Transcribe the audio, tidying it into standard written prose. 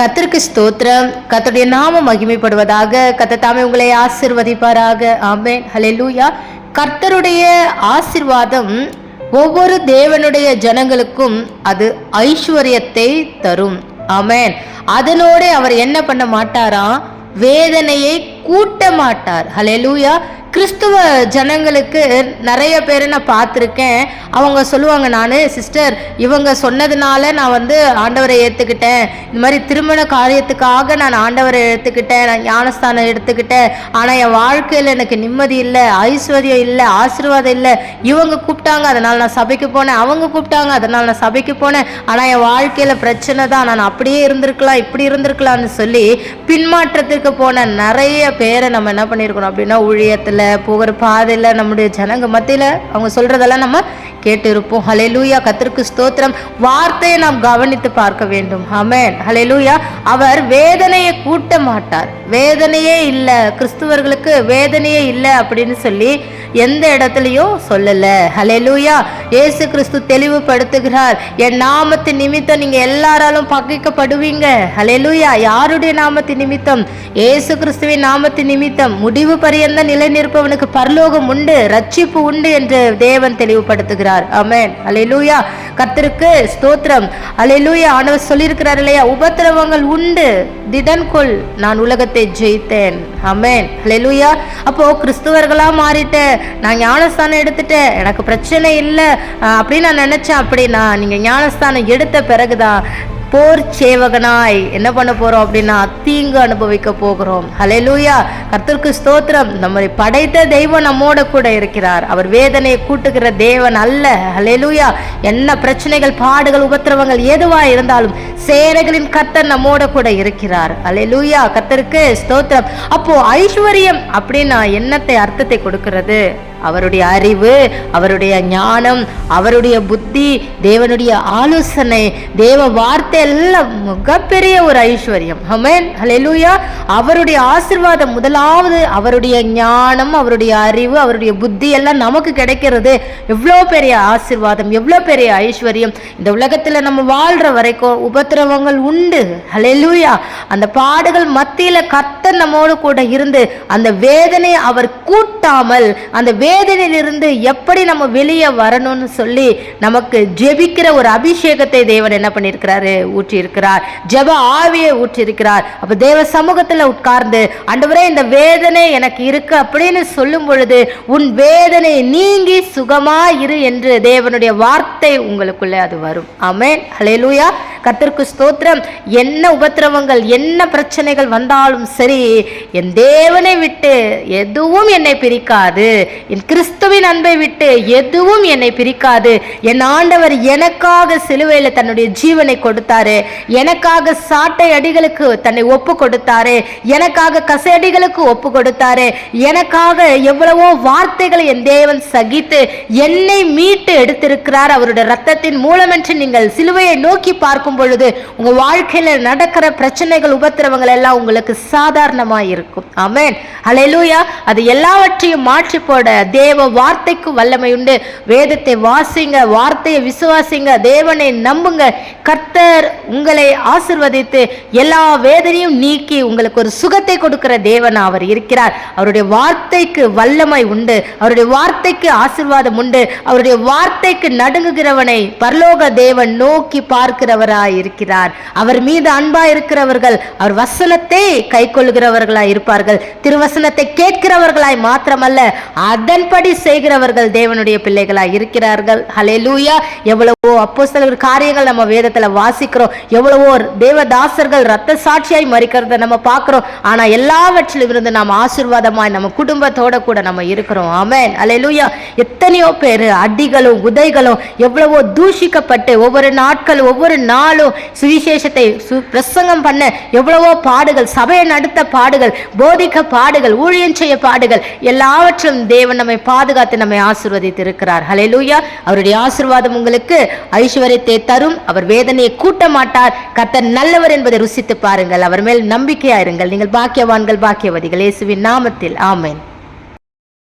கர்த்தருக்கு ஸ்தோத்திரம். கர்த்தருடைய நாமம் மகிமைப்படுவதாக. கர்த்தர் தாமே உங்களை ஆசீர்வதிப்பாராக. ஆமென். ஹல்லேலூயா. கர்த்தருடைய ஆசீர்வாதம் ஒவ்வொரு தேவனுடைய ஜனங்களுக்கும் அது ஐஸ்வர்யத்தை தரும். ஆமென். அதனோடு அவர் என்ன பண்ண மாட்டாராம்? வேதனையை கூட்ட மாட்டார். ஹல்லேலூயா. கிறிஸ்துவ ஜனங்களுக்கு நிறைய பேரை நான் பார்த்துருக்கேன். அவங்க சொல்லுவாங்க, நான் சிஸ்டர் இவங்க சொன்னதுனால நான் ஆண்டவரை ஏற்றுக்கிட்டேன், இந்த மாதிரி திருமண காரியத்துக்காக நான் ஆண்டவரை எடுத்துக்கிட்டேன், நான் ஞானஸ்தானம் எடுத்துக்கிட்டேன், ஆனால் என் வாழ்க்கையில் எனக்கு நிம்மதி இல்லை, ஐஸ்வர்யம் இல்லை, ஆசீர்வாதம் இல்லை. இவங்க கூப்பிட்டாங்க அதனால் நான் சபைக்கு போனேன், அவங்க கூப்பிட்டாங்க அதனால் நான் சபைக்கு போனேன், ஆனால் என் வாழ்க்கையில் பிரச்சனை தான், நான் அப்படியே இருந்திருக்கலாம் இப்படி இருந்திருக்கலாம்னு சொல்லி பின்மாற்றத்திற்கு போன நிறைய பேரை நம்ம என்ன பண்ணியிருக்கணும் அப்படின்னா, ஊழியத்தில் போகிற பாதையில் நம்முடைய ஜனங்க மத்தியில் அவங்க சொல்றதெல்லாம் நம்ம கேட்டு இருப்போம். ஹல்லேலூயா. கர்த்தருக்கு ஸ்தோத்திரம். வார்த்தையை நாம் கவனித்து பார்க்க வேண்டும். ஆமென். ஹல்லேலூயா. அவர் வேதனையை கூட்ட மாட்டார். வேதனையே இல்லை, கிறிஸ்துவர்களுக்கு வேதனையே இல்லை அப்படின்னு சொல்லி எந்த இடத்துலையும் சொல்லல. ஹல்லேலூயா. இயேசு கிறிஸ்து தெளிவுபடுத்துகிறார், என் நாமத்தின் நிமித்தம் நீங்க எல்லாராலும் பகைக்கப்படுவீங்க. ஹல்லேலூயா. யாருடைய நாமத்தின் நிமித்தம்? இயேசு கிறிஸ்துவின் நாமத்தின் நிமித்தம் முடிவு பரியந்த நிலை நிற்பவனுக்கு பரலோகம் உண்டு, ரட்சிப்பு உண்டு என்று தேவன் தெளிவுபடுத்துகிறார். ஆமென். ஹல்லேலூயா. கர்த்தருக்கு ஸ்தோத்திரம். ஹல்லேலூயா. ஆண்டவர் சொல்லியிருக்கிறார் இல்லையா, உபத்திரவங்கள் உண்டு, திடன்கொள், நான் உலகத்தை ஜெயித்தேன். ஆமென். ஹல்லேலூயா. அப்போ கிறிஸ்துவர்களா மாறிட்டேன், நான் ஞானஸ்தானம் எடுத்துட்டேன், எனக்கு பிரச்சனை இல்லை அப்படின்னு நான் நினைச்சேன். அப்படின்னா நீங்க ஞானஸ்தானம் எடுத்த பிறகுதான் போர் சேவகனாய் என்ன பண்ண போறோம் அப்படின்னா தீங்கு அனுபவிக்க போகிறோம். ஹல்லேலூயா. கர்த்தருக்கு ஸ்தோத்திரம். நம்மை படைத்த தெய்வம் நம்மோட கூட இருக்கிறார். அவர் வேதனையை கூட்டுகிற தேவன் அல்ல. ஹல்லேலூயா. என்ன பிரச்சனைகள், பாடுகள், உபத்திரவங்கள் எதுவா இருந்தாலும் சேனைகளின் கர்த்தர் நம்மோட கூட இருக்கிறார். ஹல்லேலூயா. கர்த்தருக்கு ஸ்தோத்திரம். அப்போ ஐஸ்வர்யம் அப்படின்னா என்னத்தை அர்த்தத்தை கொடுக்கிறது? அவருடைய அறிவு, அவருடைய ஞானம், அவருடைய புத்தி, தேவனுடைய ஆலோசனை, தேவ வார்த்தை எல்லாம் மிகப்பெரிய ஒரு ஐஸ்வர்யம். ஆமென். ஹல்லேலூயா. அவருடைய ஆசீர்வாதம் முதலாவது அவருடைய ஞானம், அவருடைய அறிவு, அவருடைய புத்தி எல்லாம் நமக்கு கிடைக்கிறது. எவ்வளோ பெரிய ஆசீர்வாதம், எவ்வளோ பெரிய ஐஸ்வர்யம். இந்த உலகத்தில் நம்ம வாழ்ற வரைக்கும் உபத்திரவங்கள் உண்டு. ஹல்லேலூயா. அந்த பாடுகள் மத்தியில் கர்த்தர் நம்மோடு கூட இருந்து அந்த வேதனையை அவர் கூட்டாமல் அந்த வேதனையிலிருந்து எப்படி நம்ம வெளியே வரணும்னு சொல்லி நமக்கு ஜெபிக்கிற ஒரு அபிஷேகத்தை தேவன் என்ன பண்ணியிருக்கிறாரு? ஊற்றி இருக்கிறார். ஜெப ஆவியை ஊற்றி இருக்கிறார். அப்ப தேவ சமூகத்தில் உட்கார்ந்து, ஆண்டவரே இந்த வேதனை எனக்கு இருக்கு அப்படின்னு சொல்லும் பொழுது உன் வேதனை நீங்கி சுகமா இரு என்று தேவனுடைய வார்த்தை உங்களுக்குள்ளே அது வரும். ஆமென். ஹல்லேலூயா. கர்த்தருக்கு ஸ்தோத்திரம். என்ன உபத்திரவங்கள், என்ன பிரச்சனைகள் வந்தாலும் சரி, என் தேவனை விட்டு எதுவும் என்னை பிரிக்காது, என் கிறிஸ்துவின் அன்பை விட்டு எதுவும் என்னை பிரிக்காது. என் ஆண்டவர் எனக்காக சிலுவையில் தன்னுடைய ஜீவனை கொடுத்தாரு, எனக்காக சாட்டை அடிகளுக்கு தன்னை ஒப்பு கொடுத்தாரு, எனக்காக கசையடிகளுக்கு ஒப்பு கொடுத்தாரு, எனக்காக எவ்வளவோ வார்த்தைகளை என் தேவன் சகித்து என்னை மீட்டு எடுத்திருக்கிறார் அவருடைய ரத்தத்தின் மூலம் என்று நீங்கள் சிலுவையை நோக்கி பார்க்கும் பொழுது உங்க வாழ்க்கையில நடக்கிற பிரச்சனைகள், உபத்திரவங்கள் எல்லாம் உங்களுக்கு சாதாரணமா இருக்கும். ஆமென். ஹல்லேலூயா. அது எல்லாவற்றையும் மாற்றி போட தேவ வார்த்தைக்கு வல்லமை உண்டு. வேதத்தை வாசிங்க, வார்த்தையை விசுவாசிங்க, தேவனை நம்புங்க. கர்த்தர் உங்களை ஆசீர்வதித்து எல்லா வேதனையும் நீக்கி உங்களுக்கு ஒரு சுகத்தை கொடுக்கிற தேவன் அவர் இருக்கிறார். அவருடைய வார்த்தைக்கு வல்லமை உண்டு, அவருடைய வார்த்தைக்கு ஆசீர்வாதம் உண்டு. அவருடைய வார்த்தைக்கு நடுங்குகிறவனை பரலோக தேவன் நோக்கி பார்க்கிறவராய் இருக்கிறார். அவர் மீது அன்பா இருக்கிறவர்கள் அவர் வசனத்தை கை கொள்ளுகிறவர்களாய் இருப்பார்கள். திருவசனத்தை கேட்கிறவர்களாய் மாத்திரமல்ல, அதன்படி செய்கிறவர்கள் தேவனுடைய பிள்ளைகளாய் இருக்கிறார்கள். ஹல்லேலூயா. எவ்வளவோ அப்போஸ்தலர் காரியங்கள் நம்ம வேதத்துல வாசிக்கிறோம், எவ்வளவோ தேவதாசர்கள் ரத்த சாட்சியாய் மரிக்கிறத நம்ம பார்க்கிறோம். ஆனா எல்லாவற்றிலும் இருந்து நாம் ஆசீர்வாதமாய் நம்ம குடும்பத்தோட கூட நம்ம இருக்கிறோம். ஆமென். ஹல்லேலூயா. எத்தனையோ பேர் அடிகளும் உதைகளும் எவ்வளவோ தூஷிக்கப்பட்டு ஒவ்வொரு நாட்கள் ஒவ்வொரு நாளும் சுவிசேஷத்தை பிரசங்கம் பண்ண எவ்வளவோ பாடுகள், சபையை நடத்த பாடுகள், போதிக்க பாடுகள், ஊழியம் செய்ய பாடுகள், எல்லாவற்றும் தேவன் நம்மை பாதுகாத்து நம்மை ஆசீர்வதித்து இருக்கிறார். ஹல்லேலூயா. அவருடைய ஆசீர்வாதம் உங்களுக்கு ஐஸ்வர்யத்தை தரும். அவர் வேதனையை கூட்ட மாட்டார். கர்த்தர் நல்லவர் என்பதை ருசித்து பாருங்கள். அவர் மேல் நம்பிக்கையாயிருங்கள். நீங்கள் பாக்கியவான்கள், பாக்கியவதிகள். இயேசுவின் நாமத்தில் ஆமென்.